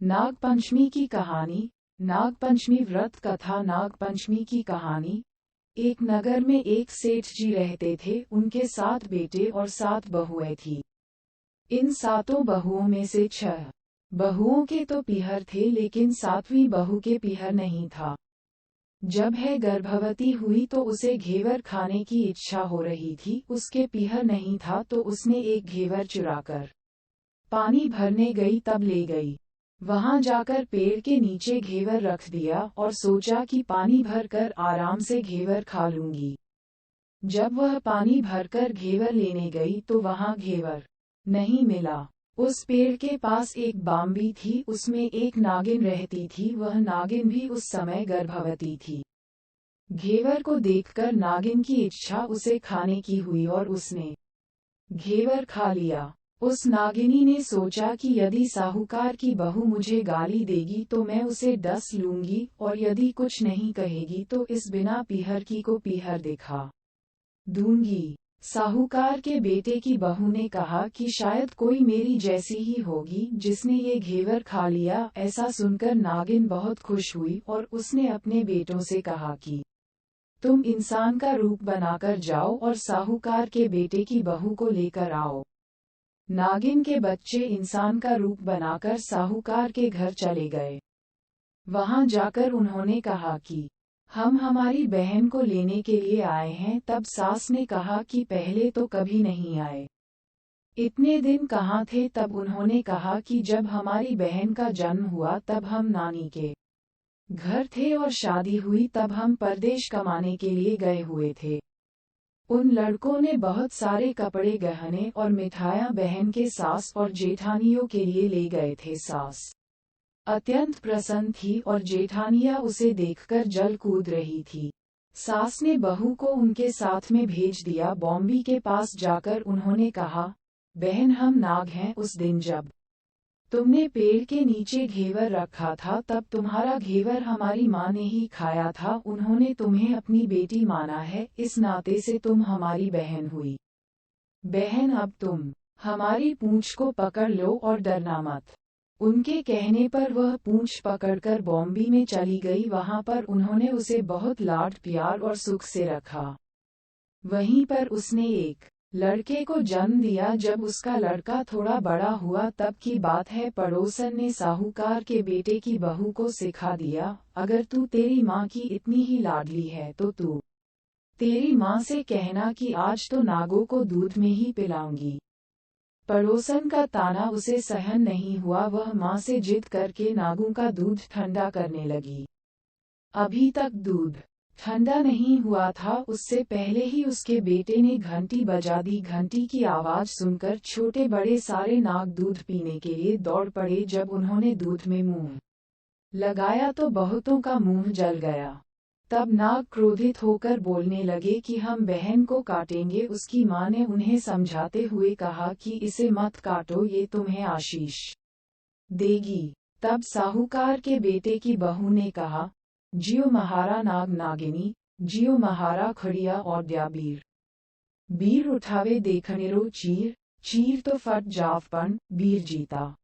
नागपंचमी की कहानी। नागपंचमी व्रत कथा। नागपंचमी की कहानी। एक नगर में एक सेठ जी रहते थे। उनके 7 बेटे और 7 बहुएं थी। इन 7 बहुओं में से 6 बहुओं के तो पीहर थे, लेकिन 7वीं बहू के पीहर नहीं था। जब है गर्भवती हुई तो उसे घेवर खाने की इच्छा हो रही थी। उसके पीहर नहीं था तो उसने एक घेवर चुराकर पानी भरने गई तब ले गई। वहां जाकर पेड़ के नीचे घेवर रख दिया और सोचा कि पानी भरकर आराम से घेवर खा लूंगी। जब वह पानी भरकर घेवर लेने गई तो वहां घेवर नहीं मिला। उस पेड़ के पास एक बाम्बी थी, उसमें एक नागिन रहती थी। वह नागिन भी उस समय गर्भवती थी। घेवर को देखकर नागिन की इच्छा उसे खाने की हुई और उसने घेवर खा लिया। उस नागिनी ने सोचा कि यदि साहूकार की बहू मुझे गाली देगी तो मैं उसे डस लूंगी, और यदि कुछ नहीं कहेगी तो इस बिना पीहर की को पीहर दिखा दूंगी। साहूकार के बेटे की बहू ने कहा कि शायद कोई मेरी जैसी ही होगी जिसने ये घेवर खा लिया। ऐसा सुनकर नागिन बहुत खुश हुई और उसने अपने बेटों से कहा कि तुम इंसान का रूप बनाकर जाओ और साहूकार के बेटे की बहू को लेकर आओ। नागिन के बच्चे इंसान का रूप बनाकर साहूकार के घर चले गए। वहां जाकर उन्होंने कहा कि हम हमारी बहन को लेने के लिए आए हैं। तब सास ने कहा कि पहले तो कभी नहीं आए, इतने दिन कहाँ थे? तब उन्होंने कहा कि जब हमारी बहन का जन्म हुआ तब हम नानी के घर थे और शादी हुई तब हम परदेश कमाने के लिए गए हुए थे। उन लड़कों ने बहुत सारे कपड़े, गहने और मिठाइयां बहन के सास और जेठानियों के लिए ले गए थे। सास अत्यंत प्रसन्न थी और जेठानियां उसे देखकर जल कूद रही थी। सास ने बहू को उनके साथ में भेज दिया। बॉम्बी के पास जाकर उन्होंने कहा, बहन हम नाग हैं। उस दिन जब तुमने पेड़ के नीचे घेवर रखा था तब तुम्हारा घेवर हमारी माँ ने ही खाया था। उन्होंने तुम्हें अपनी बेटी माना है, इस नाते से तुम हमारी बहन हुई। बहन अब तुम हमारी पूंछ को पकड़ लो और डरना मत। उनके कहने पर वह पूंछ पकड़कर बॉम्बी में चली गई। वहां पर उन्होंने उसे बहुत लाड प्यार और सुख से रखा। वहीं पर उसने एक लड़के को जन्म दिया। जब उसका लड़का थोड़ा बड़ा हुआ तब की बात है, पड़ोसन ने साहूकार के बेटे की बहू को सिखा दिया, अगर तू तेरी माँ की इतनी ही लाडली है तो तू तेरी माँ से कहना कि आज तो नागों को दूध में ही पिलाऊंगी। पड़ोसन का ताना उसे सहन नहीं हुआ। वह माँ से जिद करके नागों का दूध ठंडा करने लगी। अभी तक दूध ठंडा नहीं हुआ था, उससे पहले ही उसके बेटे ने घंटी बजा दी। घंटी की आवाज सुनकर छोटे बड़े सारे नाग दूध पीने के लिए दौड़ पड़े। जब उन्होंने दूध में मुंह लगाया तो बहुतों का मुंह जल गया। तब नाग क्रोधित होकर बोलने लगे कि हम बहन को काटेंगे। उसकी माँ ने उन्हें समझाते हुए कहा कि इसे मत काटो, ये तुम्हें आशीष देगी। तब साहूकार के बेटे की बहू ने कहा, जियो महारा नाग नागिनी, जियो महारा खड़िया और द्याबीर। बीर उठावे देखनेरो चीर, चीर तो फट जावपन, बीर जीता।